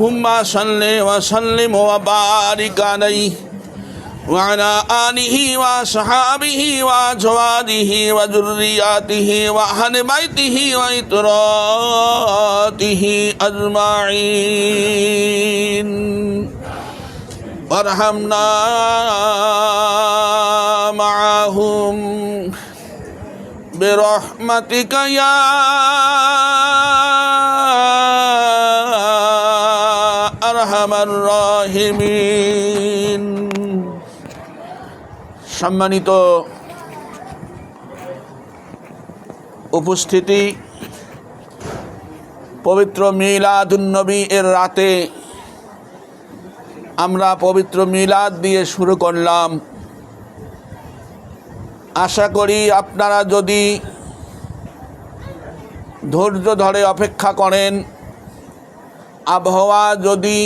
अल्लाहुम्मा सल्लि व सल्लिम व बारिक अलैहि व अला आलिहि व सहाबिहि व अज़वाजिहि व ज़ुर्रिय्यतिहि व अहलि बैतिहि व इतरातिहि अजमाइन वरहमना माअहुम बिरहमतिक या আরহামার রাহিমিন। সম্মানিত উপস্থিতি, পবিত্র মিলাদুন্নবী এর রাতে আমরা পবিত্র মিলাদ দিয়ে শুরু করলাম। আশা করি আপনারা যদি ধৈর্য ধরে অপেক্ষা করেন, আবহাওয়া যদি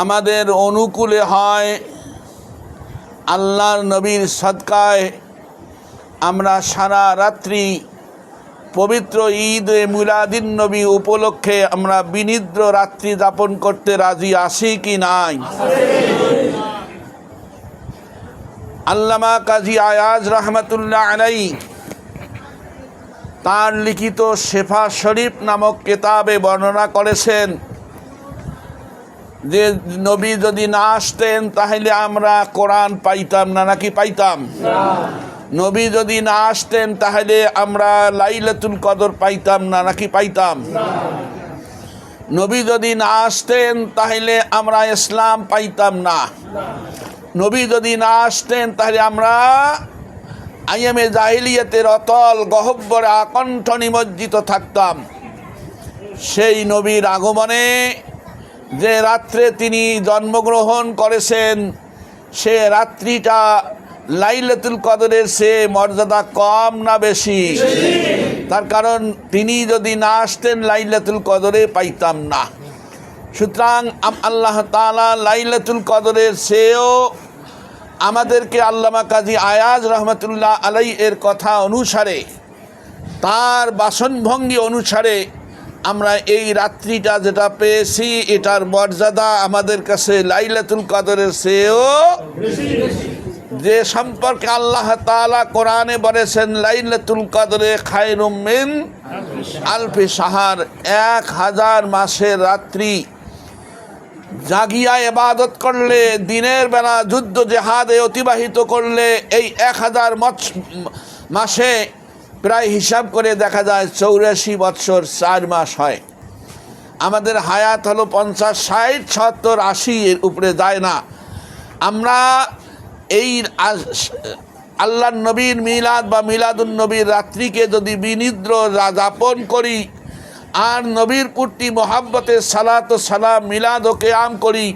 আমাদের অনুকূলে হয়, আল্লাহর নবীর সদকায় আমরা সারা রাত্রি পবিত্র ঈদ মিলাদুন নবী উপলক্ষে আমরা বিনিদ্র রাত্রি যাপন করতে রাজি আছি কি নাই? আল্লামা কাজী আয়াজ রহমতুল্লাহ আলাইহি তার লিখিত শেফা শরীফ নামক কিতাবে বর্ণনা করেছেন যে নবী যদি না আসতেন তাহলে আমরা কোরআন পাইতাম না, নাকি পাইতাম? নবী যদি না আসতেন তাহলে আমরা লাইলাতুল কদর পাইতাম না, নাকি পাইতাম? নবী যদি না আসতেন তাহলে আমরা ইসলাম পাইতাম না। নবী যদি না আসতেন তাহলে আমরা আইয়ামে জাহিলিয়াতের অতল গহ্বরে আকণ্ঠ নিমজ্জিত থাকতাম। সেই নবীর আগমনে যে রাত্রে তিনি জন্মগ্রহণ করেছেন, সে রাত্রিটা লাইলাতুল কদরের সে মর্যাদা কম না বেশি? তার কারণ তিনি যদি না আসতেন লাইলাতুল কদরে পাইতাম না। সুতরাং আল্লাহ তাআলা লাইলাতুল কদরের সেও আমাদেরকে আল্লামা কাজী আয়াজ রহমতুল্লাহ আলাইহি এর কথা অনুসারে, তার বাসনভঙ্গি অনুসারে আমরা এই রাত্রিটা যেটা পেয়েছি, এটার মর্যাদা আমাদের কাছে লাইলাতুল কদরের সেও যে সম্পর্কে আল্লাহ তাআলা কোরআনে বলেছেন লাইলাতুল কদরে খায়রুম মিন আলফি শাহর, 1000 মাসের রাত্রি জাগিয়া ইবাদত করলে, দিনের বেলা যুদ্ধ জেহাদে অতিবাহিত করলে এই 1000 মাসে প্রায় হিসাব করে দেখা যায় 84 বৎসর 4 মাস হয়। আমাদের হায়াত হলো 50, 60, 70, 80 এর উপরে যায় না। আমরা এই আল্লাহর নবীর মিলাদ বা মিলাদুন নবীর রাত্রিকে যদি বিনিদ্র যাপন করি আর নবীর প্রতি মোহাব্বতে সালাত ও সালাম মিলাদ ও কিয়াম করি,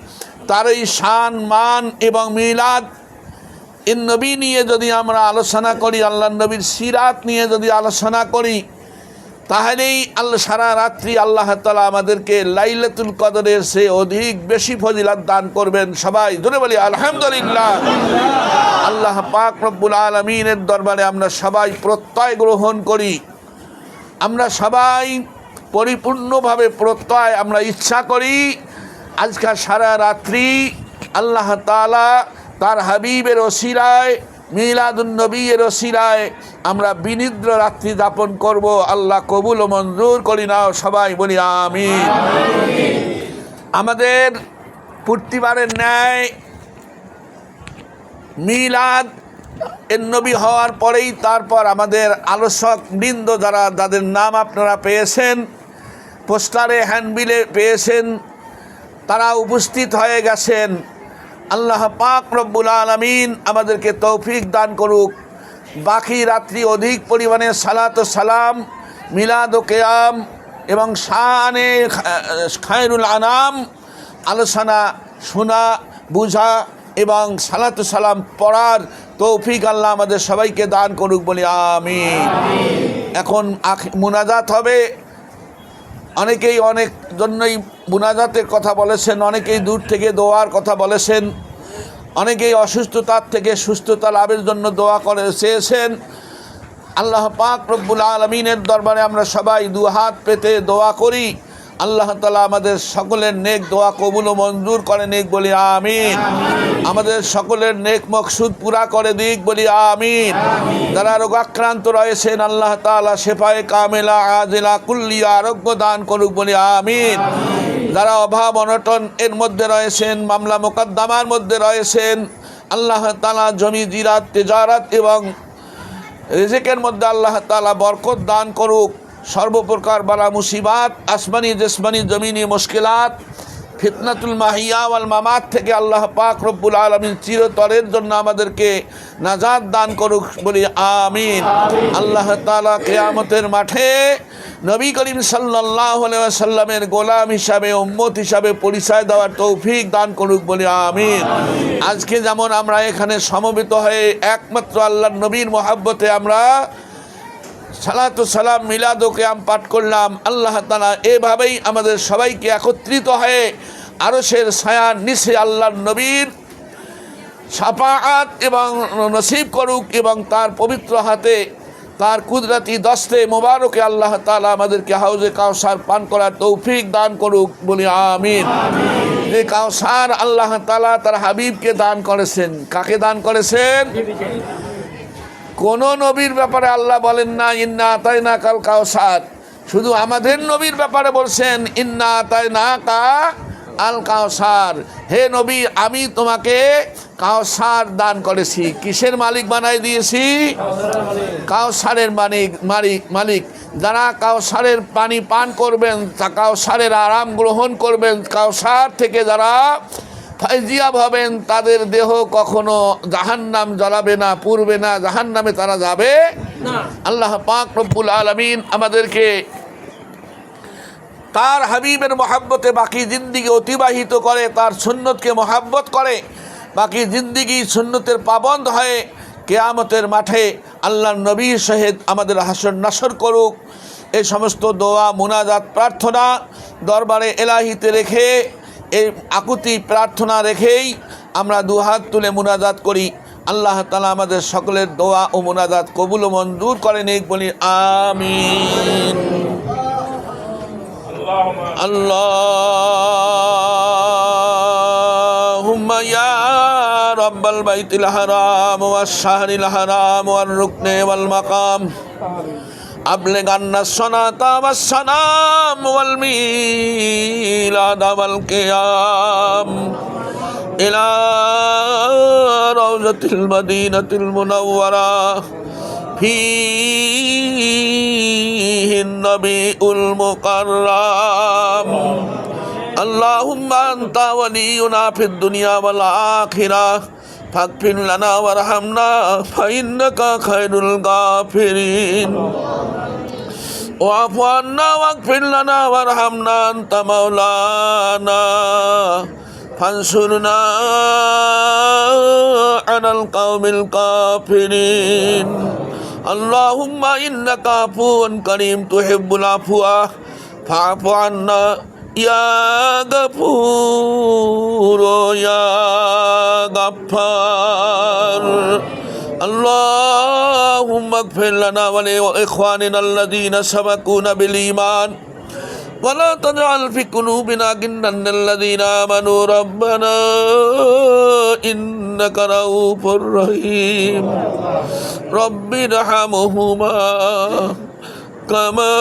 তার এই শান মান এবং মিলাদ এর নবী নিয়ে যদি আমরা আলোচনা করি, আল্লাহর নবীর সিরাত নিয়ে যদি আলোচনা করি, তাহলেই সারা রাত্রি আল্লাহ তাআলা আমাদেরকে লাইলাতুল কদরের সে অধিক বেশি ফজিলত দান করবেন। সবাই জোরে বলি আলহামদুলিল্লাহ। আল্লাহ পাক রব্বুল আলামিনের দরবারে আমরা সবাই প্রত্যয় গ্রহণ করি, আমরা সবাই পরিপূর্ণভাবে প্রত্যয় আমরা ইচ্ছা করি আজকাল সারা রাত্রি আল্লাহ তাআলা তার হাবিবের ওসিলায় মিলাদুন নবীর ওসিলায় আমরা বিনিদ্র রাত্রি যাপন করব। আল্লাহ কবুল ও মঞ্জুর করি নাও, সবাই বলি আমিন। আমাদের প্রতিবারের ন্যায় মিলাদ এর নবী হওয়ার পরেই তারপর আমাদের আলোচক বৃন্দ যাদের নাম আপনারা পেয়েছেন, পোস্টারে হ্যান্ডবিলে পেয়েছেন, তারা উপস্থিত হয়ে গেছেন। আল্লাহ পাক রব্বুল আলামিন আমাদেরকে তৌফিক দান করুক, বাকি রাত্রি অধিক পরিমাণে সালাত ও সালাম, মিলাদ ও কিয়াম এবং শানে খায়রুল আনাম আলোচনা শোনা, বুঝা এবং সালাত ও সালাম পড়ার তৌফিক আল্লাহ আমাদের সবাইকে দান করুক, বলি আমিন। এখন মুনাজাত হবে। অনেকেই অনেক জন্যই মুনাজাতের কথা বলেছেন, অনেকেই দূর থেকে দোয়ার কথা বলেছেন, অনেকেই অসুস্থতার থেকে সুস্থতা লাভের জন্য দোয়া করে চেয়েছেন। আল্লাহ পাক রব্বুল আলামিনের দরবারে আমরা সবাই দুহাত পেতে দোয়া করি, আল্লাহ তাআলা আমাদের সকলের নেক দোয়া কবুল ও মঞ্জুর করে নিক, বলি আমিন। আমাদের সকলের নেক মকসুদ পুরা করে দিক, বলি আমিন। যারা রোগাক্রান্ত রয়েছেন আল্লাহ তাআলা শেফায়ে কামেলা আজিলা কুল্লিয়া আরোগ্য দান করুক, বলি আমিন। যারা অভাব অনটন এর মধ্যে রয়েছেন, মামলা মোকদ্দমার মধ্যে রয়েছেন, আল্লাহ তাআলা জমি জিরাত তেজারাত এবং রিজিকের মধ্যে আল্লাহ তাআলা বরকত দান করুক। সর্বপ্রকার বালা মুসিবাত, আসমানি জেসমানি জমিনি মুশকিলাত, ফিতনাতুল মাহিয়া ওয়াল মামাত থেকে আল্লাহ পাক রব্বুল আলামিন চিরতরের জন্য আমাদেরকে নাজাত দান করুক, বলি আমিন। আল্লাহ তাআলা কিয়ামতের মাঠে নবী করিম সাল্লাল্লাহু আলাইহি ওয়াসাল্লামের গোলাম হিসাবে, উম্মত হিসাবে পরিচয় দেওয়ার তৌফিক দান করুক, বলি আমিন। আজকে যেমন আমরা এখানে সমবেত হয়ে একমাত্র আল্লাহর নবীর মহব্বতে আমরা সালাতু সালাম মিলাদ ও কিয়াম পাঠ করলাম, আল্লাহ তাআলা এভাবেই আমাদের সবাইকে একত্রিত হয়ে আরশের ছায়ার নিচে আল্লাহর নবীর শাফাআত এবং নসিব করুক, এবং তার পবিত্র হাতে তার কুদরতি দস্তে মোবারকে আল্লাহ তাআলা আমাদেরকে হাউজে কাউসার পান করার তৌফিক দান করুক, বলি আমিন। যে কাউসার আল্লাহ তাআলা তার হাবিবকে দান করেছেন, কাকে দান করেছেন? কোন নবীর ব্যাপারে আল্লাহ বলেন না ইন্না আতাইনাকাল কাউসার, শুধু আমাদের নবীর ব্যাপারে বলছেন ইন্না আতাইনাকা আল কাউসার। হে নবী, আমি তোমাকে কাউসার দান করেছি। কিসের মালিক বানাই দিয়েছি? কাউসারের মালিক। যারা কাউসারের পানি পান করবেন, কাউসারের আরাম গ্রহণ করবেন, কাউসার থেকে যারা ফায়জিয়াব হবেন, তাদের দেহ কখনো জাহান্নাম জ্বলাবে না, পুড়বে না, জাহান্নামে তারা যাবে না। আল্লাহ পাক রব্বুল আলামিন আমাদেরকে তার হাবিবের মহাব্বতে বাকি জিন্দিগি অতিবাহিত করে, তার সুন্নতকে মহাব্বত করে বাকি জিন্দিগি সুন্নতের পাবন্দ হয়ে কিয়ামতের মাঠে আল্লাহর নবীর সহিত আমাদের হাসর নাসর করুক। এই সমস্ত দোয়া মুনাজাত প্রার্থনা দরবারে এলাহিতে রেখে, এই আকুতি প্রার্থনা রেখেই আমরা দুহাত তুলে মুনাজাত করি। আল্লাহ তাআলা আমাদের সকলের দোয়া ও মুনাজাত কবুল ও মঞ্জুর করে নিক, বলি আমিন। আল্লাহুম্মা ইয়া রাব্বাল বাইতিল হারাম ওয়াশ শাহরিল হারাম ওয়ার রুকনে ওয়াল মাকাম أبلغ عنا الصلاة والسلام والميلاد والقيام إلى روضة المدينة المنورة فيه النبي المكرم اللهم أنت ولينا في الدنيا والآخرة فاغفر لنا وارحمنا فإنك خير الغافرين واعف عنا واغفر لنا وارحمنا أنت مولانا فانصرنا على القوم الكافرين اللهم إنك عفو كريم تحب العفو فاعف عنا يا غفور يا غفار اللهم اغفر لنا ولإخواننا الذين سبقونا بالإيمان ولا تجعل في قلوبنا غلا للذين آمنوا ربنا إنك رؤوف رحيم رب ارحمهما كما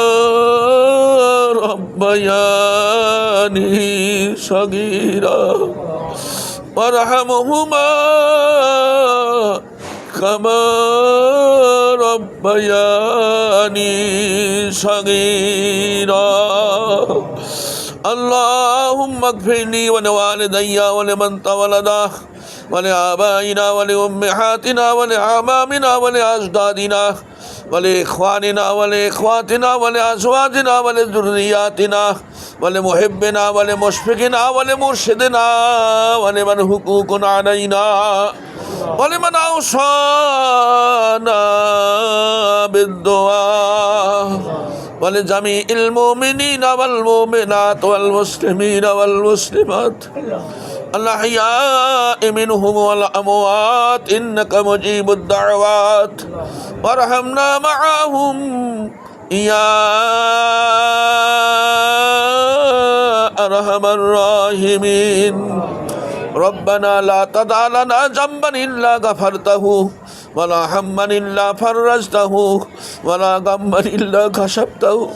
ربياني صغيرا وارحمهما كما ربياني صغيرا اللهم اغفر لي ولوالدي ولمن تولده ولآبائنا ولأمهاتنا ولأعمامنا ولأجدادنا ولإخواننا ولإخواتنا ولأزواجنا ولذرياتنا ولمحبنا ولمشفقنا ولمرشدنا ولمن حقوق علينا ولمن أوصانا بالدعاء ولجميع المؤمنين والمؤمنات والمسلمين والمسلمات الأحياء منهم والأموات إنك مجيب الدعوات وارحمنا معهم يا أرحم الراحمين ربنا لا تدع لنا ذنبا إلا غفرته ولا هما إلا فرجته ولا غما إلا كشفته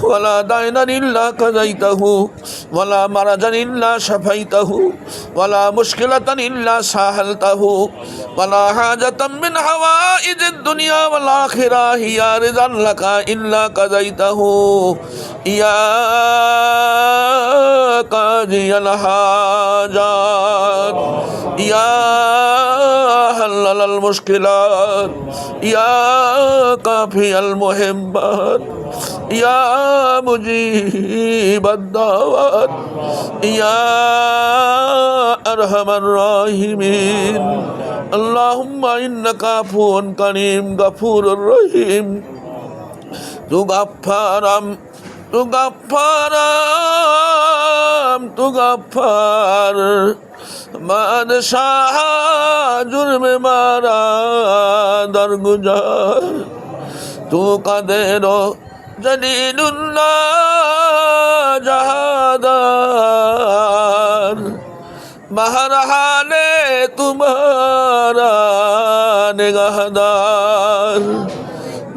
ولا دينا إلا قضيته ولا مرضا إلا شفيته ولا مشكلة إلا سهلته ولا حاجة من حوائج الدنيا والآخرة هي رضا لك إلا قضيته يا قاضي الحاجات يا حلل المشكلات يا كافي المحبات يا مجيب الدعوات يا أرحم الراحمين اللهم إنك عفو كريم غفور رحيم تو غفار بادشاہ جرم مارا درگزار تو قدیر جلیل اللہ جہادار بہرحال تمہارا نگہدار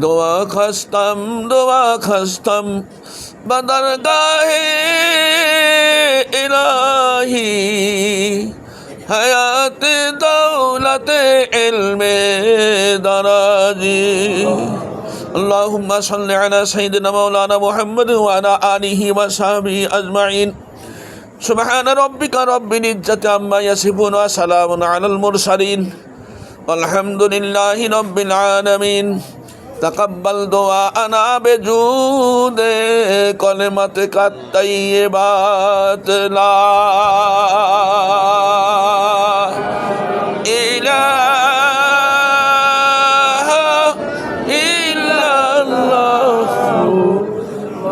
دعا خستم بدرگاہ الہی حیات دولت علم دراجی اللهم صل على سيدنا مولانا محمد وعلى آله وصحبه أجمعين سبحان ربك رب العزة عما يصفون وسلام على المرسلين والحمد لله رب العالمين تقبل دعاءنا بجود كلمتك الطيبات لا إله إلا الله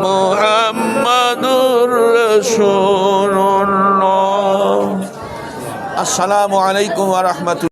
محمد رسول الله السلام عليكم ورحمة الله